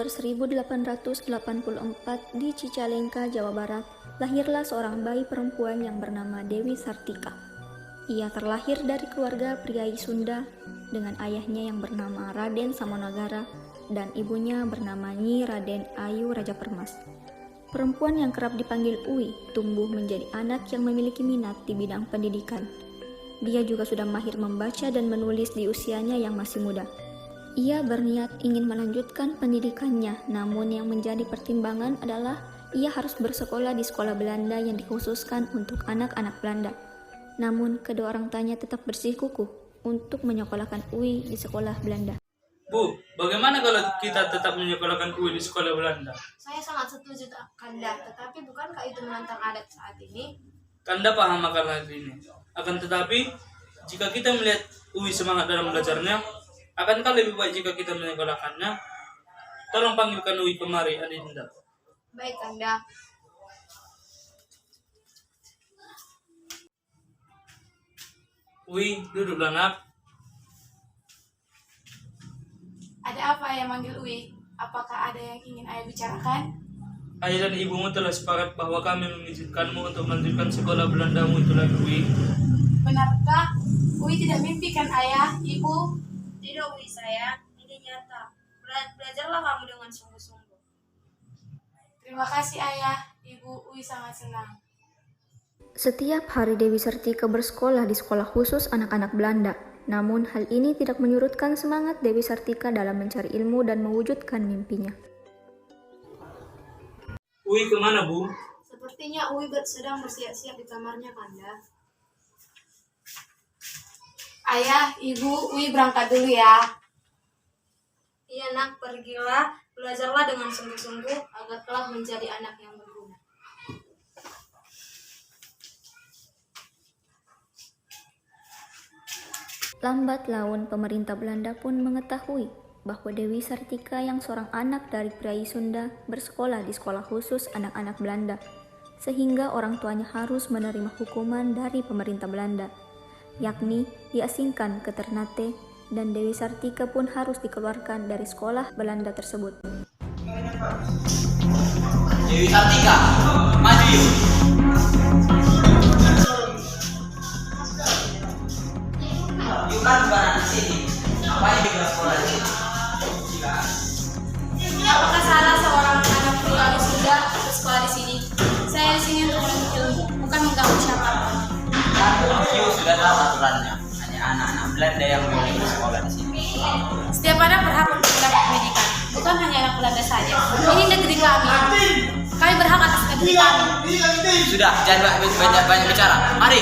Oktober 1884 di Cicalengka, Jawa Barat, lahirlah seorang bayi perempuan yang bernama Dewi Sartika. Ia terlahir dari keluarga priai Sunda dengan ayahnya yang bernama Raden Samonagara dan ibunya bernama Nyi Raden Ayu Raja Permas. Perempuan yang kerap dipanggil Uwi tumbuh menjadi anak yang memiliki minat di bidang pendidikan. Dia juga sudah mahir membaca dan menulis di usianya yang masih muda. Ia berniat ingin melanjutkan pendidikannya, namun yang menjadi pertimbangan adalah ia harus bersekolah di sekolah Belanda yang dikhususkan untuk anak-anak Belanda. Namun kedua orang tuanya tetap bersikukuh untuk menyekolahkan Uwi di sekolah Belanda. Bu, bagaimana kalau kita tetap menyekolahkan Uwi di sekolah Belanda? Saya sangat setuju Kanda, tetapi bukankah itu menantang adat saat ini? Kanda paham akan hal ini. Akan tetapi, jika kita melihat Uwi semangat dalam belajarnya, akankah lebih baik jika kita menyekolahkannya? Tolong panggilkan Uwi kemari, Adinda. Baik Kanda. Uwi, duduklah nak. Ada apa ayah manggil Uwi? Apakah ada yang ingin ayah bicarakan? Ayah dan ibumu telah sepakat bahwa kami mengizinkanmu untuk melanjutkan sekolah Belandamu itu lagi, Uwi. Benarkah? Uwi tidak mimpi kan ayah, ibu? Tidak Uwi sayang, ini nyata. Belajarlah kamu dengan sungguh-sungguh. Terima kasih ayah, ibu. Uwi sangat senang. Setiap hari Dewi Sartika bersekolah di sekolah khusus anak-anak Belanda. Namun hal ini tidak menyurutkan semangat Dewi Sartika dalam mencari ilmu dan mewujudkan mimpinya. Uwi kemana, Bu? Sepertinya Uwi sedang bersiap-siap di kamarnya Kanda. Ayah, ibu, Uwi berangkat dulu ya. Iya nak, pergilah, belajarlah dengan sungguh-sungguh agar kelak menjadi anak yang berguna. Lambat laun pemerintah Belanda pun mengetahui bahwa Dewi Sartika yang seorang anak dari priai Sunda bersekolah di sekolah khusus anak-anak Belanda, sehingga orang tuanya harus menerima hukuman dari pemerintah Belanda, yakni diasingkan ke Ternate, dan Dewi Sartika pun harus dikeluarkan dari sekolah Belanda tersebut. Dewi Sartika, maju yuk. Yuk kan bukan anak sini. Ngapain di sekolah di sini? Apakah salah seorang anak priai Sunda bersekolah di sini? Saya di sini untuk menuntut ilmu, bukan mengganggu siapapun. Yuk sudah tahu aturannya. Hanya anak-anak Belanda yang boleh bersekolah di sini. Setiap anak berhak untuk mendapat pendidikan, bukan hanya anak Belanda saja. Ini negeri kami. Kami berhak atas negeri kami. Sudah, jangan banyak bicara. Mari.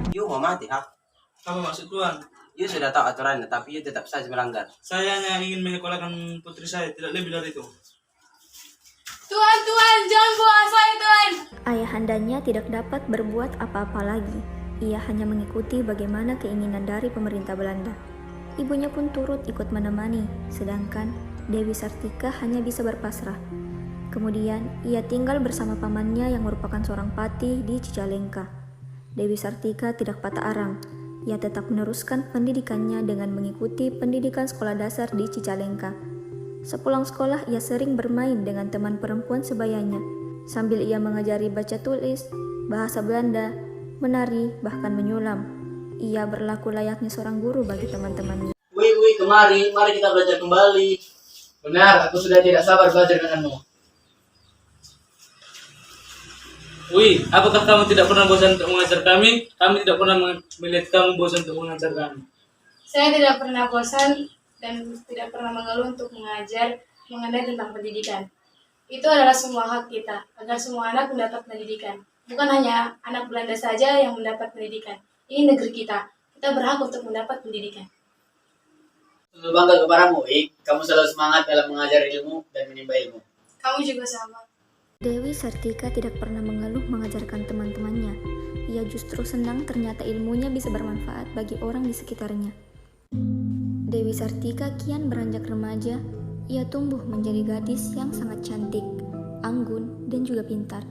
Yuk mau mati, ha? Apa maksud Tuan? Yuk sudah tahu aturannya, tapi yuk tetap saja melanggar. Saya hanya ingin menyekolahkan putri saya, tidak lebih dari itu. Tuan, jangan buang saya, Tuan. Ayahandanya tidak dapat berbuat apa-apa lagi. Ia hanya mengikuti bagaimana keinginan dari pemerintah Belanda. Ibunya pun turut ikut menemani, sedangkan Dewi Sartika hanya bisa berpasrah. Kemudian, ia tinggal bersama pamannya yang merupakan seorang patih di Cicalengka. Dewi Sartika tidak patah arang. Ia tetap meneruskan pendidikannya dengan mengikuti pendidikan sekolah dasar di Cicalengka. Sepulang sekolah, ia sering bermain dengan teman perempuan sebayanya, sambil ia mengajari baca tulis, bahasa Belanda, menari, bahkan menyulam. Ia berlaku layaknya seorang guru bagi teman-temannya. Wih, kemari, mari kita belajar kembali. Benar, aku sudah tidak sabar belajar denganmu. Uwi, apakah kamu tidak pernah bosan untuk mengajar kami? Kami tidak pernah melihat kamu bosan untuk mengajar kami. Saya tidak pernah bosan dan tidak pernah mengeluh untuk mengajar mengenai tentang pendidikan. Itu adalah semua hak kita, agar semua anak mendapat pendidikan. Bukan hanya anak Belanda saja yang mendapat pendidikan. Ini negeri kita. Kita berhak untuk mendapat pendidikan. Sungguh bangga kepadamu, Ik. Kamu selalu semangat dalam mengajar ilmu dan menimba ilmu. Kamu juga sama. Dewi Sartika tidak pernah mengeluh mengajarkan teman-temannya. Ia justru senang ternyata ilmunya bisa bermanfaat bagi orang di sekitarnya. Dewi Sartika kian beranjak remaja. Ia tumbuh menjadi gadis yang sangat cantik, anggun, dan juga pintar.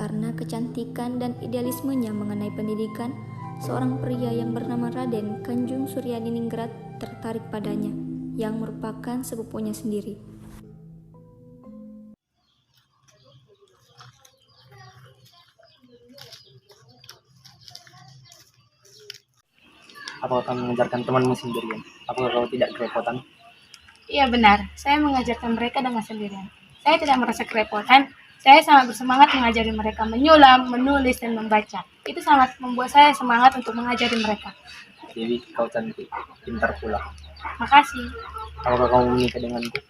Karena kecantikan dan idealismenya mengenai pendidikan, seorang pria yang bernama Raden Kanjung Suryaningrat tertarik padanya, yang merupakan sepupunya sendiri. Apakah kamu mengajarkan temanmu sendirian? Apakah kau tidak kerepotan? Iya benar, saya mengajarkan mereka dengan sendirian. Saya tidak merasa kerepotan. Saya sangat bersemangat mengajari mereka menyulam, menulis, dan membaca. Itu sangat membuat saya semangat untuk mengajari mereka. Dewi, kau cantik, pintar pula. Makasih. Apakah kamu menikah denganku?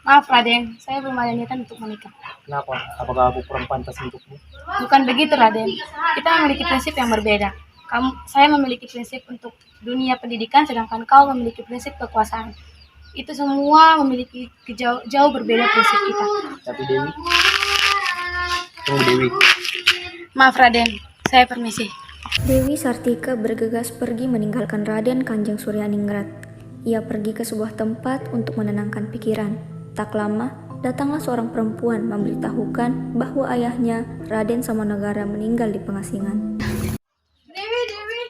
Maaf Raden, saya belum ada niatan untuk menikah. Kenapa? Apakah aku kurang pantas untukmu? Bukan begitu Raden, kita memiliki prinsip yang berbeda. Saya memiliki prinsip untuk dunia pendidikan, sedangkan kau memiliki prinsip kekuasaan. Itu semua memiliki jauh berbeda prinsip kita. Tapi Dewi, tunggu Dewi. Maaf Raden, saya permisi. Dewi Sartika bergegas pergi meninggalkan Raden Kanjeng Suryaningrat. Ia pergi ke sebuah tempat untuk menenangkan pikiran. Tak lama, datanglah seorang perempuan memberitahukan bahwa ayahnya, Raden Samanagara, meninggal di pengasingan. Dewi,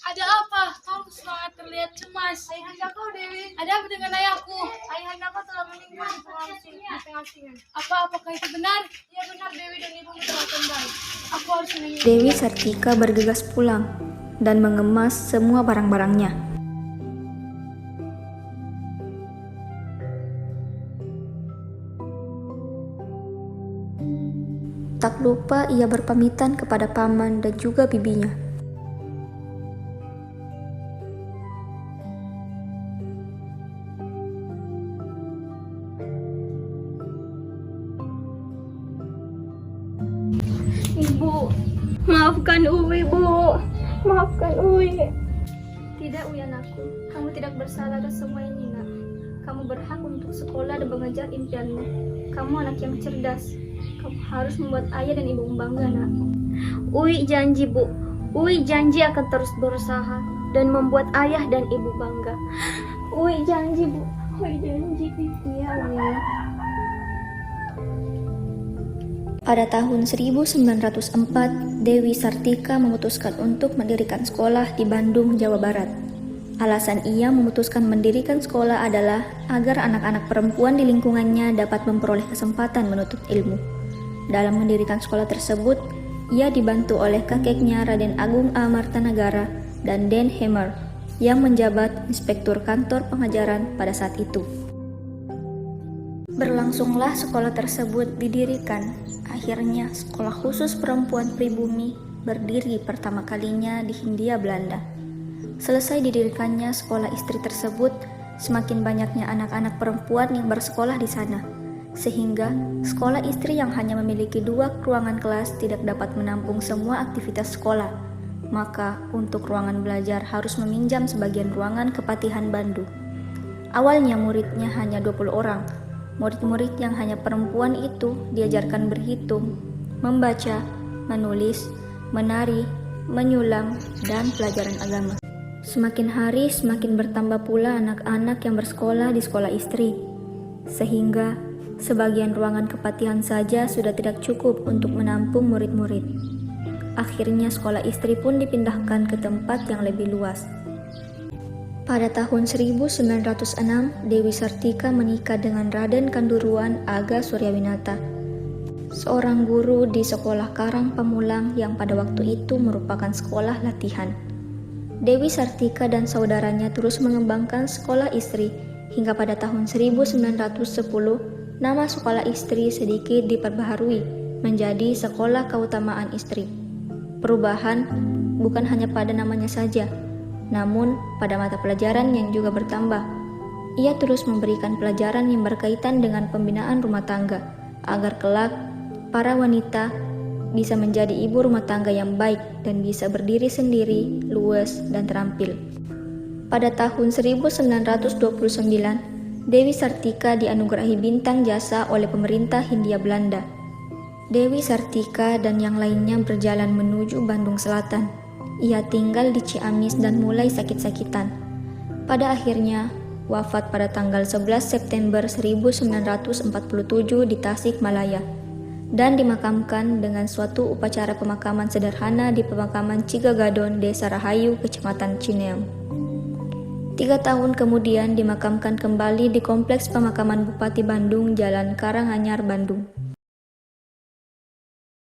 ada apa? Kamu sangat terlihat cemas. Ayahanda kau, Dewi. Ada apa dengan ayahku? Ayahanda kau telah meninggal di pengasingan. Apakah itu benar? Iya benar, Dewi, dan ibumu telah kembali. Aku harus menemui. Dewi Sartika bergegas pulang dan mengemas semua barang-barangnya. Tak lupa ia berpamitan kepada paman dan juga bibinya. Ibu, maafkan Uwi, Bu. Maafkan Uwi. Tidak, Uyanakku. Kamu tidak bersalah atas semua ini, nak. Kamu berhak untuk sekolah dan mengejar impianmu. Kamu anak yang cerdas. Kamu harus membuat ayah dan ibu bangga, nak. Uwi janji, Bu. Uwi janji akan terus berusaha dan membuat ayah dan ibu bangga. Uwi janji, Bu. Uwi janji. Iya, Uwi. Pada tahun 1904, Dewi Sartika memutuskan untuk mendirikan sekolah di Bandung, Jawa Barat. Alasan ia memutuskan mendirikan sekolah adalah agar anak-anak perempuan di lingkungannya dapat memperoleh kesempatan menuntut ilmu. Dalam mendirikan sekolah tersebut, ia dibantu oleh kakeknya Raden Agung A. Martanagara dan Den Hemmer yang menjabat inspektur kantor pengajaran pada saat itu. Berlangsunglah sekolah tersebut didirikan. Akhirnya, sekolah khusus perempuan pribumi berdiri pertama kalinya di Hindia Belanda. Selesai didirikannya sekolah istri tersebut, semakin banyaknya anak-anak perempuan yang bersekolah di sana, sehingga sekolah istri yang hanya memiliki 2 ruangan kelas tidak dapat menampung semua aktivitas sekolah. Maka, untuk ruangan belajar harus meminjam sebagian ruangan ke Patihan Bandung. Awalnya muridnya hanya 20 orang. Murid-murid yang hanya perempuan itu diajarkan berhitung, membaca, menulis, menari, menyulam, dan pelajaran agama. Semakin hari semakin bertambah pula anak-anak yang bersekolah di sekolah istri, sehingga sebagian ruangan kepatihan saja sudah tidak cukup untuk menampung murid-murid. Akhirnya sekolah istri pun dipindahkan ke tempat yang lebih luas. Pada tahun 1906, Dewi Sartika menikah dengan Raden Kanduruan Aga Suryawinata, seorang guru di sekolah Karang Pamulang yang pada waktu itu merupakan sekolah latihan. Dewi Sartika dan saudaranya terus mengembangkan sekolah istri hingga pada tahun 1910, nama sekolah istri sedikit diperbaharui menjadi Sekolah Keutamaan Istri. Perubahan bukan hanya pada namanya saja, namun pada mata pelajaran yang juga bertambah. Ia terus memberikan pelajaran yang berkaitan dengan pembinaan rumah tangga, agar kelak para wanita bisa menjadi ibu rumah tangga yang baik dan bisa berdiri sendiri, luas, dan terampil. Pada tahun 1929, Dewi Sartika dianugerahi bintang jasa oleh pemerintah Hindia Belanda. Dewi Sartika dan yang lainnya berjalan menuju Bandung Selatan. Ia tinggal di Ciamis dan mulai sakit-sakitan. Pada akhirnya, wafat pada tanggal 11 September 1947 di Tasikmalaya. dan dimakamkan dengan suatu upacara pemakaman sederhana di pemakaman Cigagadon, Desa Rahayu, Kecamatan Cineam. 3 tahun kemudian dimakamkan kembali di Kompleks Pemakaman Bupati Bandung, Jalan Karanganyar, Bandung.